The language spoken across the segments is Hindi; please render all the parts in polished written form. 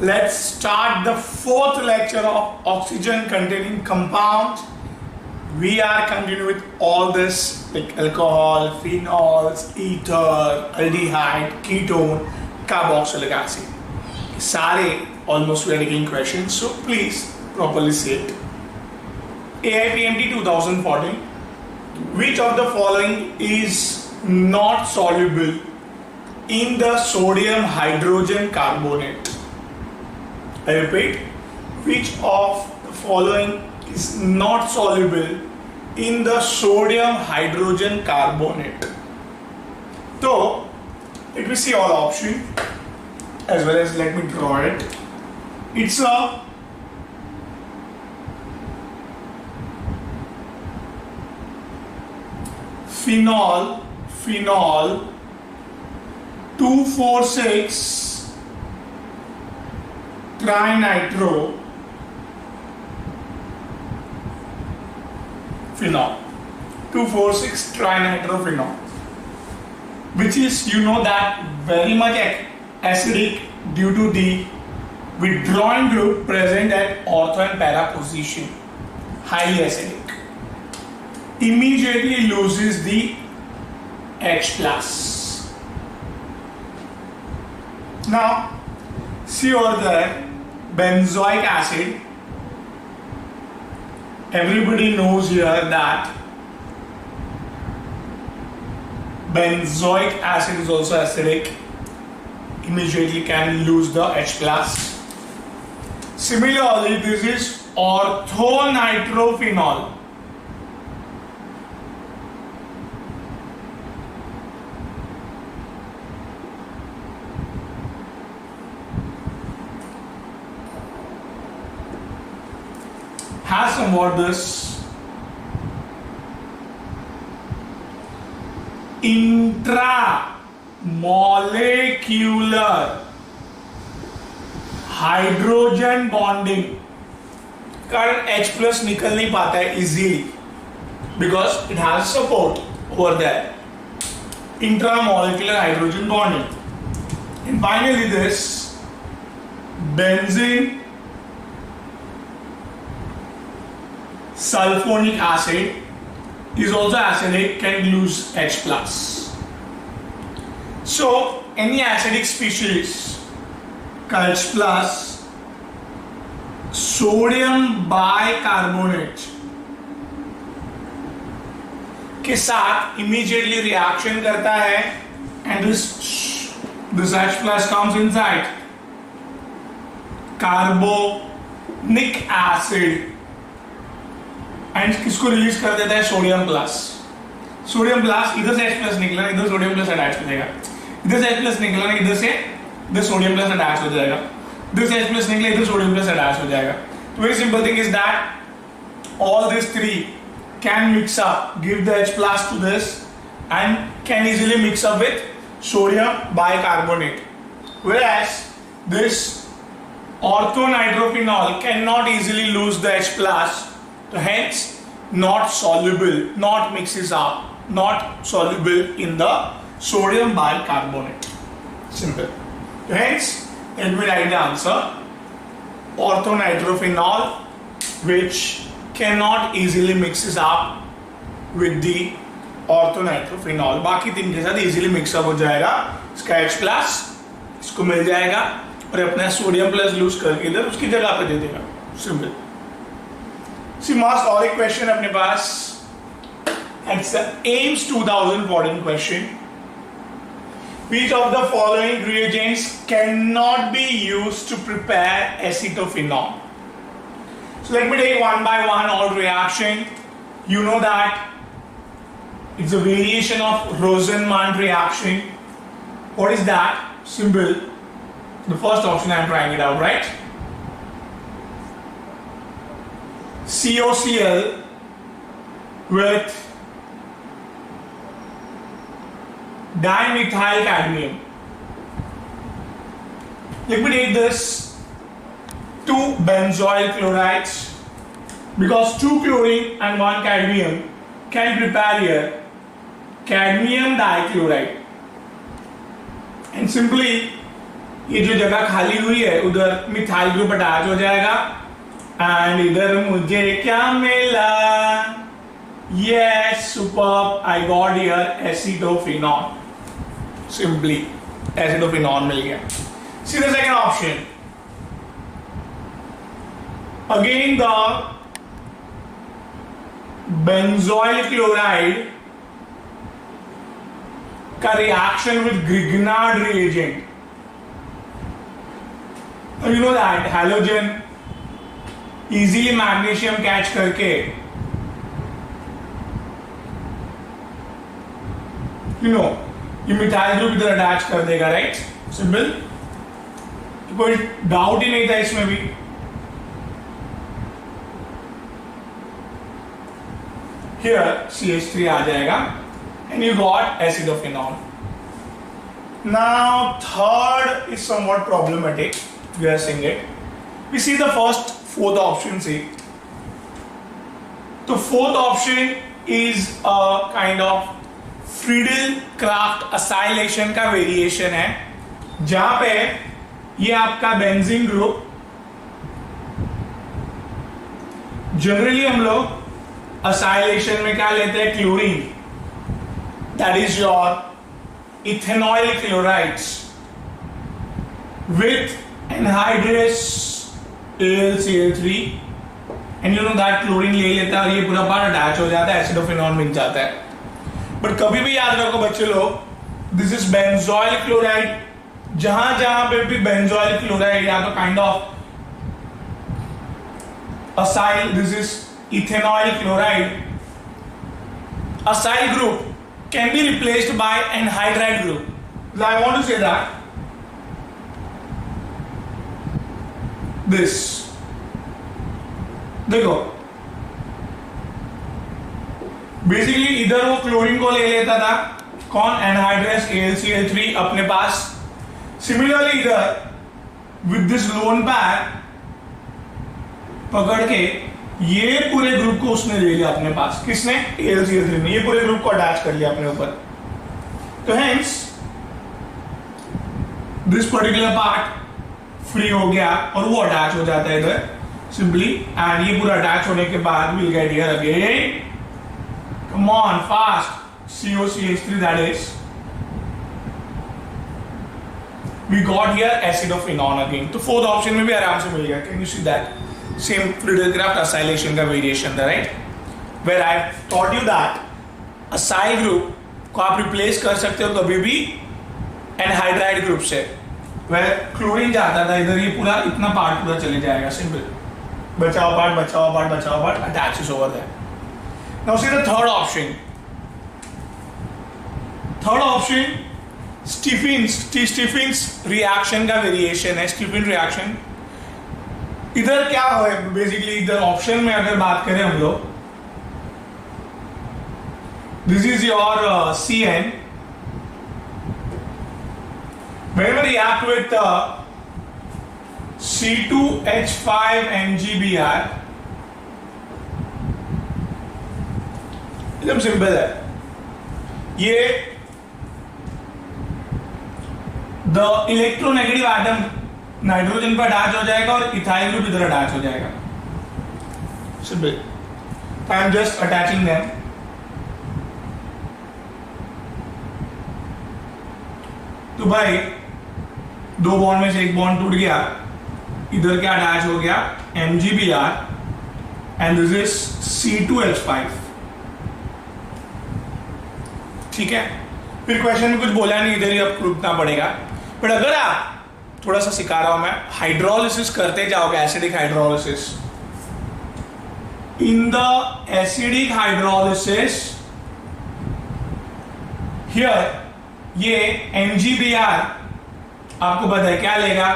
Let's start the fourth lecture of oxygen containing compounds. We are continuing with all this like alcohol, phenols, ether, aldehyde, ketone, carboxylic acid. Sare almost we are taking questions, so please properly say it. AIPMT 2014. Which of the following is not soluble in the sodium hydrogen carbonate? I repeat, which of the following is not soluble in the sodium hydrogen carbonate? So, let me see all options as well as let me draw it. It's a phenol 2,4,6 trinitro phenol 2,4,6 trinitrophenol, which is that very much acidic due to the withdrawing group present at ortho and para position, highly acidic, immediately loses the H plus. Now see over there, benzoic acid. Everybody knows here that benzoic acid is also acidic, immediately can lose the H plus. Similarly, this is orthonitrophenol. Has somewhat this intramolecular hydrogen bonding कारण H plus निकल नहीं पाता है easily because it has support over there. Intramolecular hydrogen bonding. And finally this benzene sulfonic acid is also acidic, can lose H plus. So any acidic species H plus sodium bicarbonate के साथ इमीडिएटली रिएक्शन करता है and this H plus comes inside carbonic acid and किसको रिलीज कर देता है सोडियम प्लस इधर से H plus निकला इधर सोडियम प्लस अटैच हो जाएगा, इधर से H plus निकला इधर से सोडियम प्लस अटैच हो जाएगा, इधर से H plus निकला इधर सोडियम प्लस अटैच हो जाएगा. तो very simple thing is that all these three can mix up, give the H plus to this and can easily mix up with sodium bicarbonate, whereas this orthonitrophenol cannot easily lose the H plus, so hence not soluble, not mixes up, not soluble in the sodium bicarbonate. Simple. So hence let me write the answer, orthonitrophenol, which cannot easily mixes up with the orthonitrophenol. बाकी तीन के साथ easily mix up हो जाएगा, इसका H plus इसको मिल जाएगा और अपना सोडियम प्लस लूज करके इधर उसकी जगह पे दे देगा. सिंपल. See must और एक क्वेश्चन अपने पास, it's the AIMS 2014 question. Which of the following reagents cannot be used to prepare acetophenol? So let me take one by one all reaction. You know that it's a variation of Rosenmund reaction. What is that? Simple. The first option I am trying it out, right? COCl with dimethyl cadmium. Let me take this two benzoyl chlorides, because 2 chlorine and 1 cadmium can prepare here cadmium dichloride, and simply ये जो जगह खाली हुई है उधर मिथाइल ग्रुप अटैच हो जाएगा एंड इधर मुझे क्या मिला? Yes, super, I got here acetophenone. Simply acetophenone मिल गया. See the second option. Again the benzoyl chloride का reaction with Grignard reagent. You know that halogen easily magnesium catch करके ये मिथाइल ग्रुप इधर अटैच कर देगा, राइट? सिंपल, कोई डाउट ही नहीं था इसमें भी. Here CH3 आ जाएगा and you got acidophenol. Now third is somewhat problematic. We are seeing it. We see the fourth option. See, the fourth option is a kind of Friedel-Crafts acylation का वेरिएशन है, जहां पे ये आपका बेंजीन ग्रुप, जनरली हम लोग acylation में क्या लेते हैं? Chlorine. That is your ethanoyl chlorides with anhydrous AlCl3 and you know that chlorine ले लेता है और ये पूरा पार्ट अटैच हो जाता है, एसिडोफिनॉल मिल जाता है. बट कभी भी याद रखो बच्चे लोग, दिस इज बेंजोइल क्लोराइड. जहां जहां पे भी बेंजोइल क्लोराइड या तो kind of acyl, this is ethanoyl chloride, acyl group can be replaced by anhydride group. I want to say that this, देखो बेसिकली इधर वो क्लोरीन को ले लेता था कौन? एनहाइड्रस AlCl3 अपने पास. सिमिलरली इधर विद दिस लोन पैर पकड़ के ये पूरे ग्रुप को उसने ले लिया अपने पास. किसने? AlCl3 ने. ये पूरे ग्रुप को अटैच कर लिया अपने ऊपर. तो hence this particular part free हो गया और वो अटैच हो जाता है इधर सिंपली. एंड ये पूरा अटैच होने के बाद will get here again, come on fast, COCH3, that is we got here acidophenol again. तो फोर्थ ऑप्शन में भी आराम से मिल गया. Can you see that? Same Friedel-Crafts acylation का वेरिएशन था, right? Where I taught you that acyl group को आप रिप्लेस कर सकते हो कभी भी एनहाइड्राइड ग्रुप से. वह क्लोरीन जाता था इधर, ये पूरा इतना पार्ट पूरा चले जाएगा. सिंपल, बचाओ पार्ट, बचाओ पार्ट, बचाओ part, attaches over there. Now see the third option. Third option Stephen's reaction का वेरिएशन है. स्टीफेन रिएक्शन इधर क्या है बेसिकली? इधर ऑप्शन में अगर बात करें हम लोग, this is your CN. Whenever you react with C2H5 MgBr, एकदम सिंपल है ये. द इलेक्ट्रोनेगेटिव एटम नाइट्रोजन पर अटैच हो जाएगा और इथाइल ग्रुप इधर अटैच हो जाएगा. Simple. I am just attaching them. तो भाई दो बॉन्ड में से एक बॉन्ड टूट गया, इधर क्या अटैच हो गया? MgBr and this is C2H5. ठीक है, फिर क्वेश्चन में कुछ बोला नहीं, इधर ही अब रुकना पड़ेगा. बट अगर आप थोड़ा सा सिखा रहा हूं मैं, हाइड्रोलिसिस करते जाओगे, acidic hydrolysis, in the acidic hydrolysis here ये MgBr आपको पता है क्या लेगा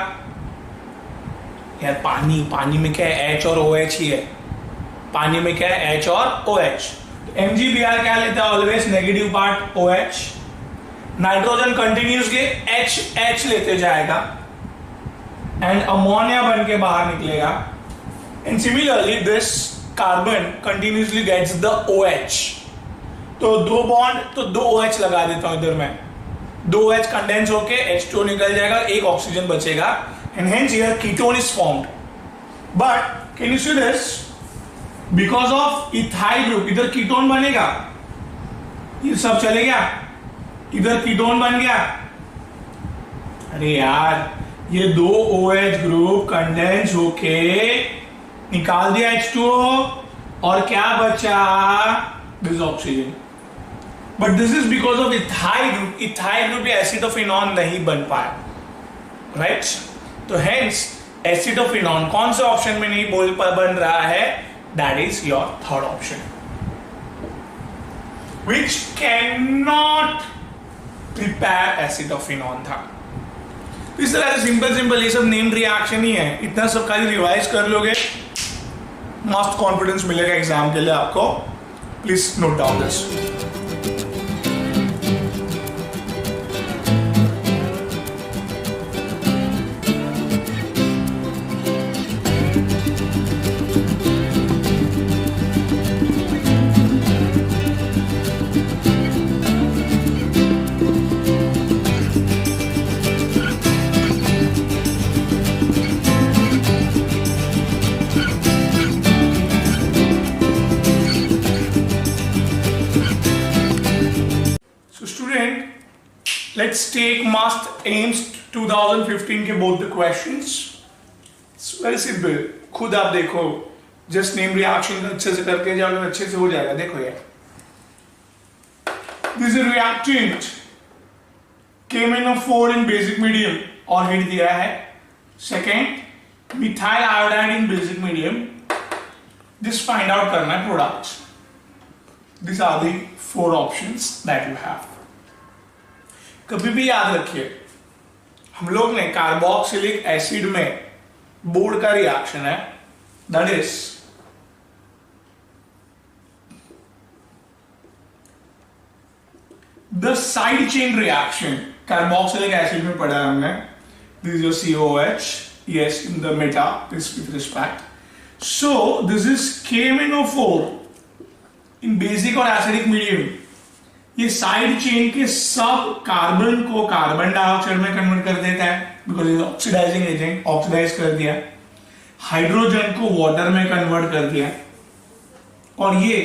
यार? पानी में क्या है? H और OH ही है. पानी में क्या है? H और OH. तो MgBr क्या लेता है? Always negative part OH. Nitrogen continuously H लेते जाएगा एंड अमोनिया बन के बाहर निकलेगा. And similarly this carbon continuously gets the OH. तो दो बॉन्ड, तो दो OH लगा देता हूं इधर मैं. दो H कंडेंस होके H2 निकल जाएगा, एक ऑक्सीजन बचेगा, and hence here ketone is formed. But can you see this, because of ethyl group इधर कीटोन बनेगा, ये सब चले गया, इधर कीटोन बन गया. अरे यार ये दो OH ग्रुप कंडेंस होके निकाल दिया H2O, और क्या बचा, this oxygen. But this is because of ethyl group. Ethyl group acetophenone नहीं बन पाया, राइट. तो हेंस एसिडोफिनॉन कौन से ऑप्शन में नहीं बन रहा है, that is your third option, which can not prepare acetophenone था. इस तरह से सिंपल ये सब नेम्ड रिएक्शन ही है. इतना सब खाली रिवाइज कर लोगे, मस्त कॉन्फिडेंस मिलेगा एग्जाम के लिए आपको. Please note down this. Let's take must aims 2015 के both the questions. It's very simple. खुद आप देखो, just name reaction अच्छे से करके जाओगे, अच्छे से हो जाएगा. देखो ये, this is a reactant KMnO4 in basic medium और हिट दिया है. Second, methyl iodide in basic medium. Just find out करना है products. These are the 4 options that you have. कभी भी याद रखिए, हम लोग ने कार्बोक्सिलिक एसिड में बोर्ड का रिएक्शन है, that is the side chain reaction. Carboxylic acid में पढ़ा है हमने, this is your COH, yes, in the meta, this with respect. So this is KMnO4 in basic और acidic medium. ये साइड चेन के सब कार्बन को कार्बन डाइऑक्साइड में कन्वर्ट कर देता है, because is oxidizing agent, oxidize कर दिया. हाइड्रोजन को वाटर में कन्वर्ट कर दिया, और ये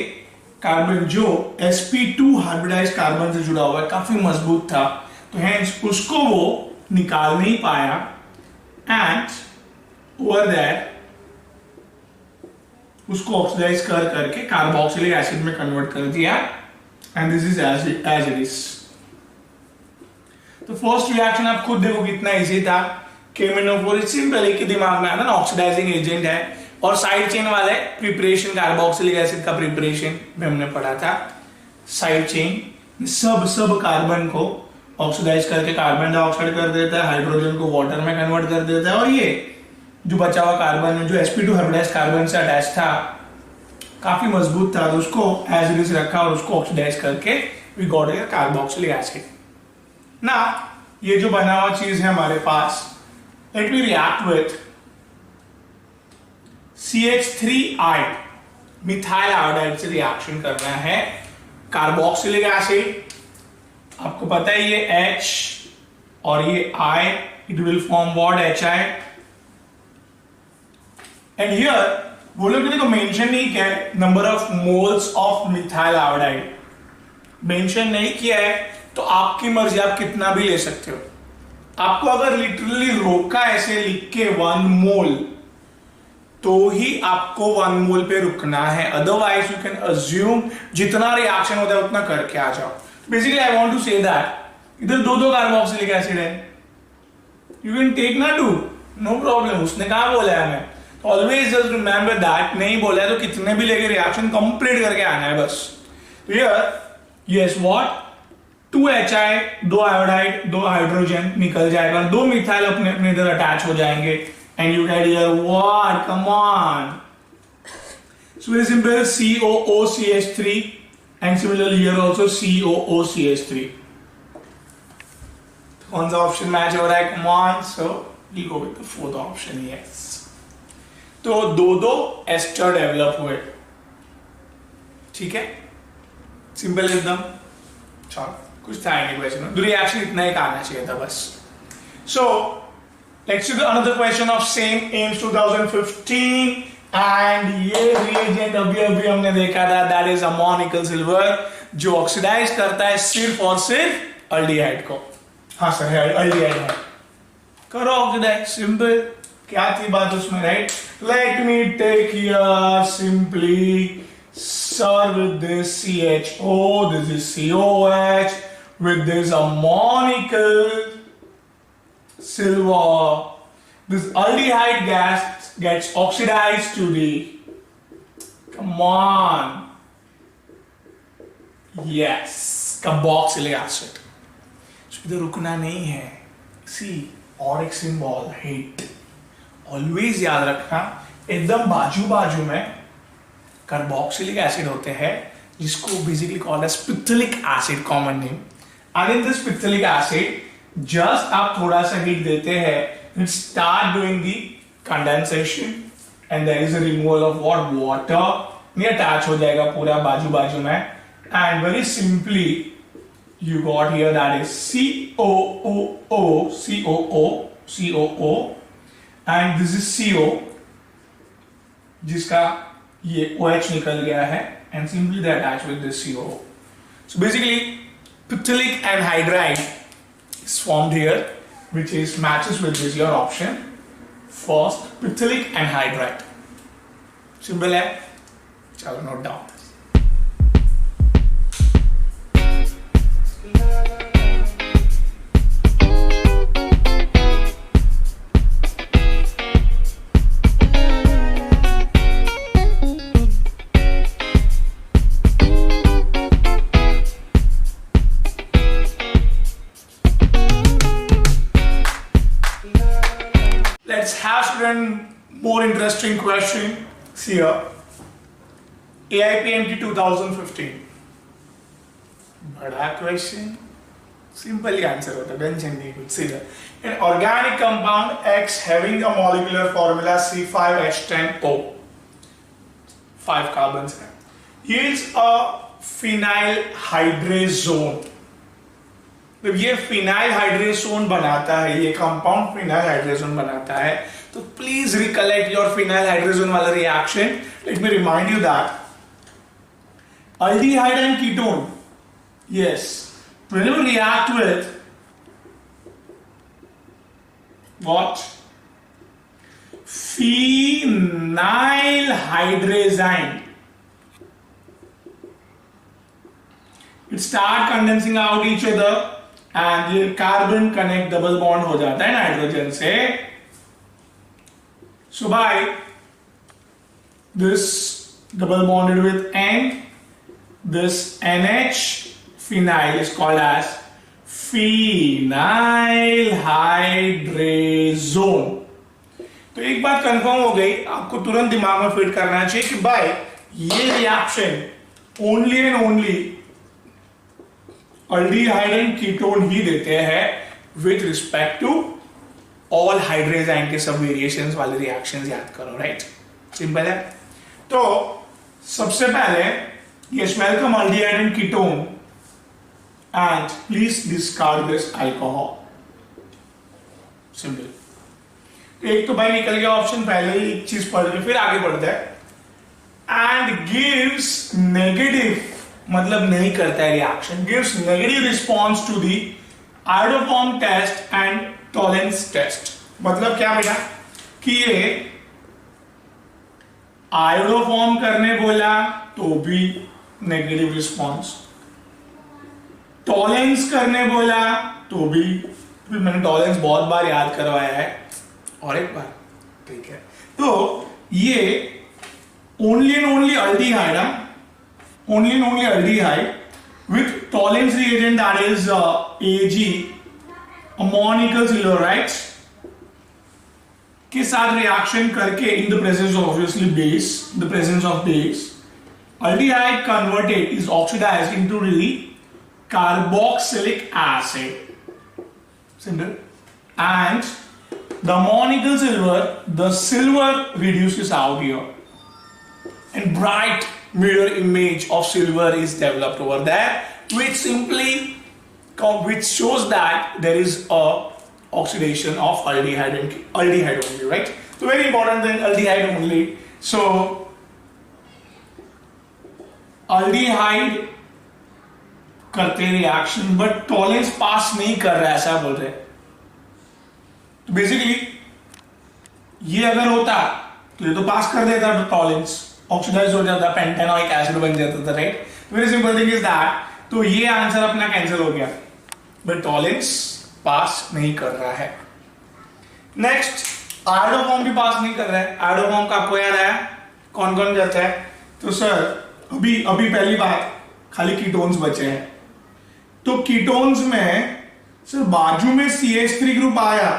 कार्बन जो sp2 हाइब्रिडाइज कार्बन से जुड़ा हुआ है, काफी मजबूत था, तो हेंस उसको वो निकाल नहीं पाया, एंड ओवर दैट उसको ऑक्सीडाइज कर करके कार्बोक्सिलिक एसिड में कन्वर्ट कर दिया. And this is as it is. तो फर्स्ट रिएक्शन आप खुद देखो कितना इजी था. KMnO4 सिंपल, एक दिमाग में आता ना, ऑक्सीडाइजिंग एजेंट है, और साइड चेन वाले प्रिपरेशन कार्बोक्सिलिक एसिड का प्रिपरेशन भी हमने पढ़ा था. साइड चेन सब कार्बन को ऑक्सीडाइज करके कार्बन डाइऑक्साइड कर देता है, हाइड्रोजन को वाटर में कन्वर्ट कर देता है, और ये जो बचा हुआ कार्बन जो sp2 हाइब्रिडाइज कार्बन से अटैच था, काफी मजबूत था, तो उसको एज इट इज रखा और उसको ऑक्सीडाइज करके we got a carboxylic acid. ना ये जो बना हुआ चीज है हमारे पास, let me react with CH3I, methyl iodide से रिएक्शन करना है. कार्बोक्सिलिक एसिड, आपको पता है ये H और ये I, it will form what, HI. And here वो लोग ने तो मेंशन नहीं किया है number of moles of methyl iodide, mention नहीं किया है, तो आपकी मर्जी, आप कितना भी ले सकते हो. आपको अगर लिटरली रोका ऐसे लिख के 1 मोल, तो ही आपको 1 मोल पे रुकना है, अदरवाइज यू कैन अज्यूम जितना रिएक्शन होता है उतना करके आ जाओ. Basically I want to say that इधर 2 कार्बोक्सिलिक एसिड है, यू कैन टेक ना 2, नो प्रॉब्लम. उसने कहा बोला है हमें, ऑलवेज जस्ट रिमेंबर दैट. नहीं बोला है तो कितने भी लेके रिएक्शन कंप्लीट करके आना है बस. तो here yes what, 2 HI, 2 iodide, 2 hydrogen निकल जाएगा, 2 मिथाइल अपने अपने इधर अटैच हो जाएंगे, and you get here what, come on. So very simple, COOCH3, and similarly here also COOCH3. कौन सा ऑप्शन मैच हो रहा है, come on. So we go with the fourth option, yes. तो 2 एस्टर डेवलप हुए, ठीक है, सिंपल एकदम. चलो कुछ था नहीं क्वेश्चन, रिएक्शन इतना ही आना चाहिए था बस. So let's do another question of same AIMS 2015. And ये रिएजेंट अभी हमने देखा था, दैट इज अमोनिकल सिल्वर, जो ऑक्सीडाइज करता है सिर्फ और सिर्फ अल्डिहाइड को. हाँ सर, अल्डिहाइड है. करो ऑक्सीडाइज, सिंपल. क्या थी बात उसमें, right? Let me take here simply, sir, with this CHO, this is COH, with this ammonical silver, this aldehyde gas gets oxidized to the, come on, yes, carboxylic acid. So इधर रुकना नहीं है. See, और एक सिंबल हिट, ऑलवेज याद रखना, एकदम बाजू बाजू में कार्बोक्सिलिक एसिड होते हैं, जिसको basically called as phthalic acid, common name. And in this phthalic acid just आप थोड़ा सा हीट देते हैं, it start doing the condensation and there is a removal of what, water. ये अटैच हो जाएगा पूरा बाजू बाजू में. And very simply you got here, that is COO, and this is CO, जिसका ये OH निकल गया है, and simply they attach with this COO. So basically phthalic anhydride is formed here, which is matches with this your option. First, phthalic anhydride. Simple है, चलो note down. Let's have student more interesting question. See here, AIPMT 2015. बड़ा क्वेश्चन, सिंपल ही आंसर होता है, टेंशन नहीं कुछ. सीधा, an organic compound X having a molecular formula C5H10O, 5 carbons है, yields a phenyl hydrazone. जब ये फिनाइल हाइड्रेजोन बनाता है, ये कंपाउंड फिनाइल हाइड्रेजोन बनाता है, तो please recollect your phenyl hydrazone वाला reaction. Let me remind you that aldehyde and ketone, yes, whenever we react with what, phenyl hydrazine, it start condensing out each other and ये कार्बन कनेक्ट डबल बॉन्ड हो जाता है नाइट्रोजन से. So by this double bonded with N, this NH phenyl is called as phenyl hydrazone. तो एक बात कंफर्म हो गई, आपको तुरंत दिमाग में फिट करना चाहिए कि भाई ये reaction only and only aldehyde and ketone ही देते हैं with respect to all hydrazine के सब वेरिएशंस वाले रिएक्शंस याद करो, राइट? सिंपल है. तो सबसे पहले yes, welcome aldehyde and ketone and please discard this alcohol. Simple. एक तो भाई निकल गया ऑप्शन, पहले ही एक चीज पढ़ के फिर आगे बढ़ते हैं. and gives negative, मतलब नहीं करता है reaction, gives negative response to the iodoform test and Tollens test. मतलब क्या बेटा कि ये आयोडोफॉर्म करने बोला तो भी नेगेटिव रिस्पॉन्स, टॉलेंस करने बोला तो भी मैंने टॉलेंस बहुत बार याद करवाया है, और एक बार, ठीक है. तो ये only and only aldehyde, only and only aldehyde with Tollens reagent, that is Ag, ammonical silver, right, के साथ रिएक्शन करके in the presence of obviously base, in the presence of base, aldehyde converted is oxidized into the carboxylic acid. Simple. And the ammonical silver, the silver reduces out here, and bright mirror image of silver is developed over there, which simply which shows that there is a oxidation of aldehyde and aldehyde only, right? So very important thing, aldehyde only. So aldehyde करते रिएक्शन बट टॉलेंस पास नहीं कर रहा है, ऐसा बोल रहे हैं. तो बेसिकली ये अगर होता तो ये तो पास कर देता, तो टॉलेंस ऑक्सीडाइज हो जाता, पेंटेनोइक एसिड बन जाता था, right? Very simple thing is that. तो ये आंसर अपना कैंसिल हो गया, बट टॉलेंस पास नहीं कर रहा है. नेक्स्ट, आयोडोफॉर्म भी पास नहीं कर रहा है. आयोडोफॉर्म का आपको याद आया कौन कौन जाता है? तो सर अभी पहली बात, खाली कीटोन्स बचे हैं. तो कीटोन्स में सर बाजू में CH3 ग्रुप आया,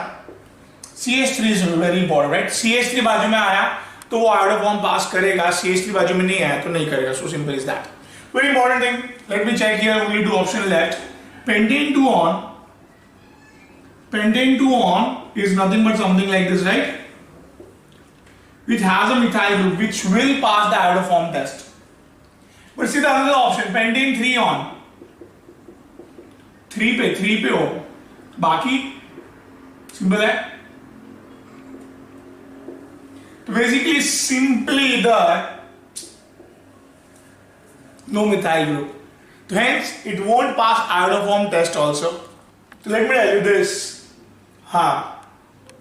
CH3 is very important, right? CH3 बाजू में आया तो वो आयोडोफॉर्म पास करेगा, CH3 बाजू में नहीं आया तो नहीं करेगा. So simple is that. Very important thing, let me check here, only 2 option left. Pentan 2 on, pentane 2 on is nothing but something like this, right? Which has a methyl group which will pass the iodoform test. But see the other option, pentane 3 on, 3 पे हो, बाकी सिंपल है. तो बेसिकली सिंपली इधर no methyl group, so hence it won't pass iodoform test also. So let me tell you this, हाँ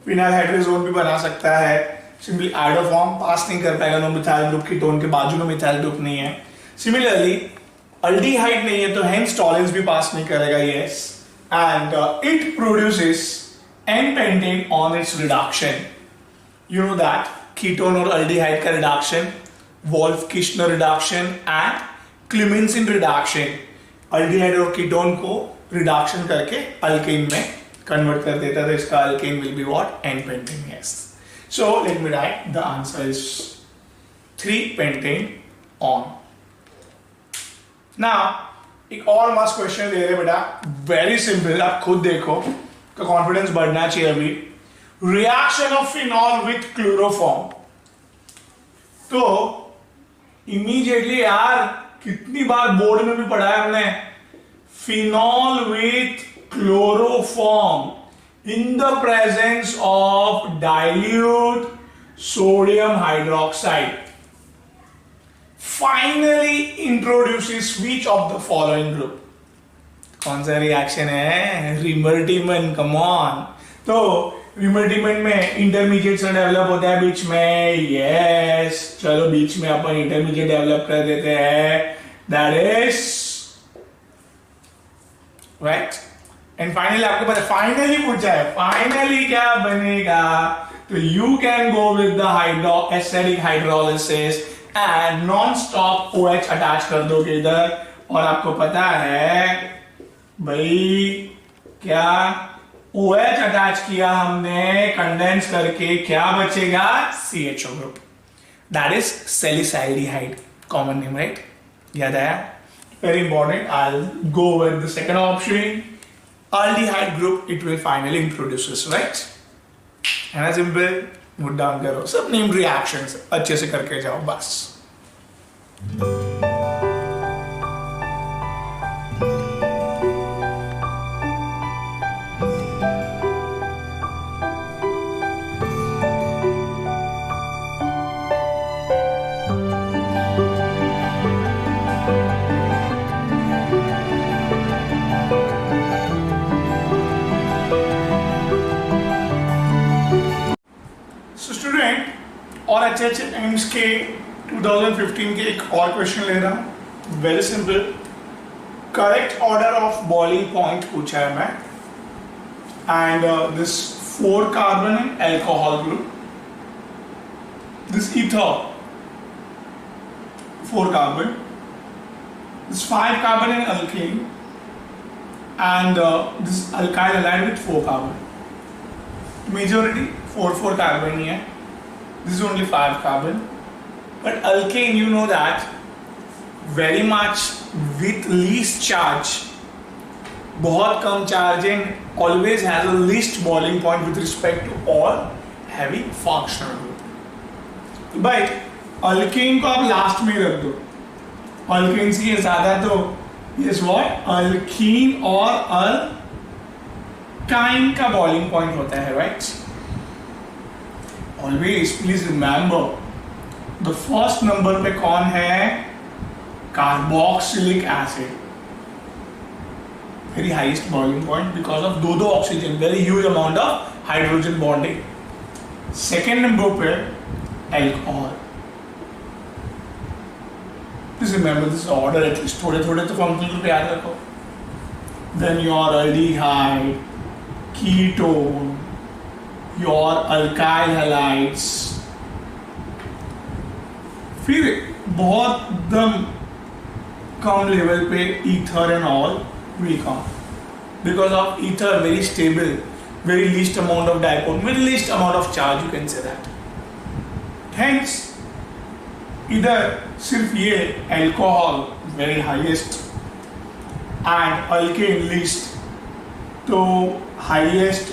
फिनाइलहाइड्रोजोन भी बना सकता है, सिंपली आयोडोफॉर्म पास नहीं कर पाएगा, नो मिथाइल ग्रुप, कीटोन के बाजू में मिथाइल ग्रुप नहीं है. सिमिलरली अल्डिहाइड नहीं है तो हेंस टॉलेंस भी पास नहीं करेगा, yes. And it produces n-pentane on its reduction. You know that ketone और अल्डिहाइड का reduction, Wolff Kishner reduction and Clemmensen reduction, aldehyde और कीटोन को रिडक्शन करके अल्केन में कन्वर्ट कर देता था. इसका alkane will be what? n-pentane, yes. So let me write the answer is 3-pentane on. Now एक और मस्त क्वेश्चन दे रहे बेटा, वेरी सिंपल, आप खुद देखो का कॉन्फिडेंस बढ़ना चाहिए. अभी reaction of phenol with chloroform, तो इमीडिएटली यार कितनी बार बोर्ड में भी पढ़ा है हमने, phenol with chloroform in the presence of dilute sodium hydroxide finally introduces which of the following group. कौन सा रिएक्शन है? रिमर्टिमन, कम ऑन. तो रिमर्टिमन में इंटरमीडिएट से डेवलप होता है बीच में, यस. चलो बीच में अपन इंटरमीडिएट डेवलप कर देते हैं, that is right. And finally आपको पता, फाइनली पूछा है, फाइनली क्या बनेगा? तो you can go with the acidic hydrolysis and non stop OH attach कर दोगे इधर, और आपको पता है भाई क्या OH अटैच किया हमने कंडेंस करके, क्या बचेगा? CHO group, that is salicylaldehyde, common name, right? याद आया? Very important. I will go with the second option, aldehyde group it will finally introduces, right? है ना सिंपल. नोट डाउन करो, सब नेम रिएक्शंस अच्छे से करके जाओ बस. और अच्छे एम्स के 2015 के एक और क्वेश्चन ले रहा हूं, very simple. Correct order of boiling point पूछा है मैं, and this 4 carbon in alcohol group, this ether 4 carbon, this 5 carbon in alkane, and this alkyl halide with 4 carbon. Majority 4 carbon ही है. This is only 5 carbon, but alkane, you know that, very much with least charge, बहुत कम charging, always has a least boiling point with respect to all heavy functional group. But alkane को आप लास्ट में रख दो, alkane से ज्यादा तो Yes, what? अल्कीन और अल्काइन का बॉइलिंग पॉइंट होता है, right? Always please remember the first number पे कौन है? Carboxylic acid. Very highest boiling point because of दो oxygen, very huge amount of hydrogen bonding. Second number पे alcohol. Please remember this order at least. थोड़े तो फंक्शन पे याद रखो. Then your aldehyde, ketone, your alkyl halides. फिर बहुत दम कम लेवल पे ether and all will come because of ether very stable, very least amount of dipole, very least amount of charge, you can say that. Hence इधर सिर्फ ये alcohol very highest and alkane least. तो हाईएस्ट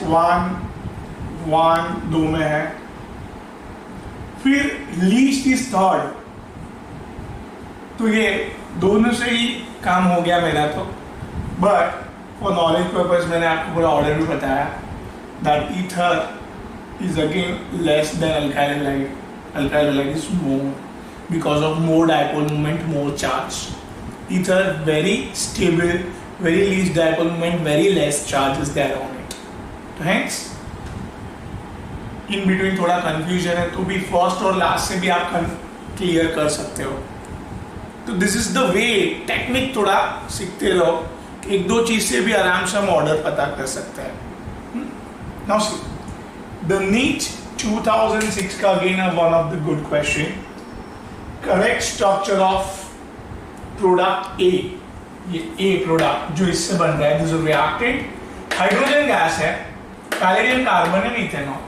1 2 में है. फिर लीस्ट इज थर्ड. तो ये दोनों से ही काम हो गया मेरा. तो बट फॉर नॉलेज पर्पज मैंने आपको पूरा ऑर्डर भी बताया that ether is again less than alkyl halide. Alkyl halide is more because of more dipole moment, more charge. Ether very stable, very least dipole moment, very less charge is there on it. तो hence in between थोड़ा confusion है तो भी first और last से भी आप clear कर सकते हो. तो this is the way technique थोड़ा सीखते रहो कि एक दो चीज से भी आराम से हम ऑर्डर पता कर सकते हैं. Now see the NEET 2006 का again one of the good question. Correct structure of product ए. ये ए प्रोडक्ट जो इससे बन रहा है, दिस रिएक्टेंट हाइड्रोजन गैस है, पैलेडियम कार्बन एंड इथेनॉल.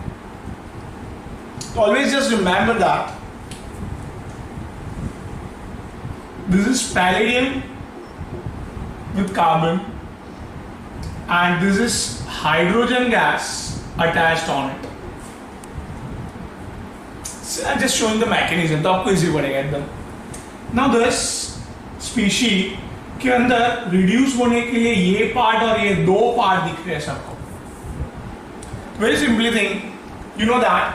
तो always just remember that this is palladium with carbon and this is hydrogen gas attached on it. Just showing the mechanism तो आपको इजी पड़ेगा एकदम. Now this species के अंदर रिड्यूस होने के लिए ये पार्ट और ये दो पार्ट दिख रहे हैं सबको. Very simply thing, you know that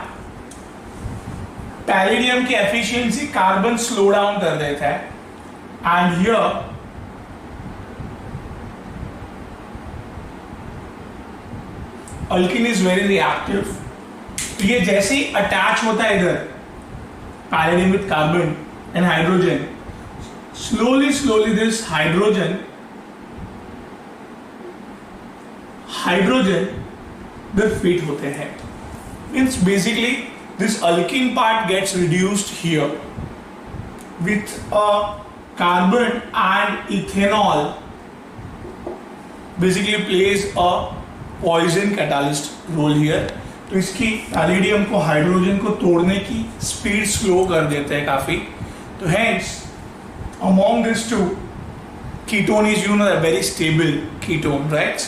palladium की एफिशिएंसी कार्बन स्लो डाउन कर देता है and here alkene is very reactive. ये जैसे ही अटैच होता है इधर palladium with carbon and hydrogen, slowly this hydrogen the fit होते हैं. Means basically this alkene part gets reduced here with a carbon and ethanol basically plays a poison catalyst role here. तो इसकी पैलेडियम को हाइड्रोजन को तोड़ने की स्पीड स्लो कर देते हैं काफी. तो hence among this two ketone is you know very stable ketone, right?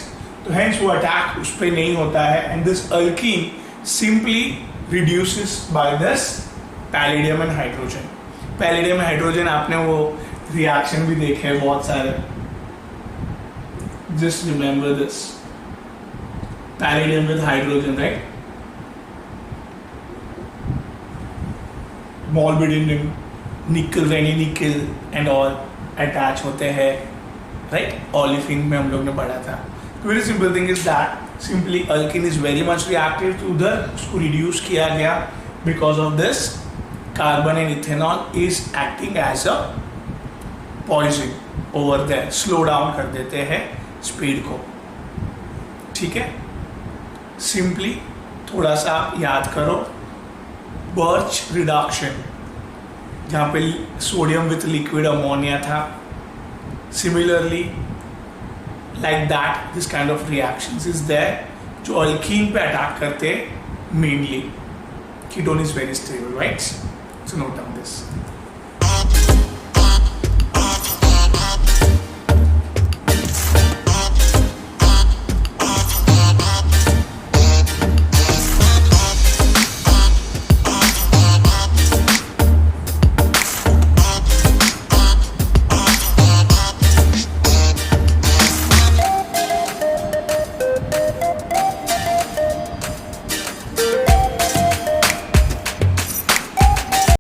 तो हेंस वो अटैक उस पर नहीं होता है and this alkene simply reduces by this palladium and hydrogen. Palladium and hydrogen आपने वो रिएक्शन भी देखे हैं बहुत सारे. Just remember this palladium with hydrogen, right? molybdenum, nickel, रेनी निकल एंड ऑल अटैच होते हैं, राइट? ओलिफिन में हम लोग ने पढ़ा था. Very simple thing is that simply alkyne is very much reactive to उधर उसको रिड्यूस किया गया because of this carbon and ethanol is acting as a poison over there, slow down कर देते हैं स्पीड को. ठीक है, सिंपली थोड़ा सा याद करो. बर्च रिडक्शन जहाँ पे सोडियम विथ लिक्विड अमोनिया था, similarly like that this kind of reactions is there जो अल्कीन पे अटैक करते mainly. Ketone is very stable, right? So note down this.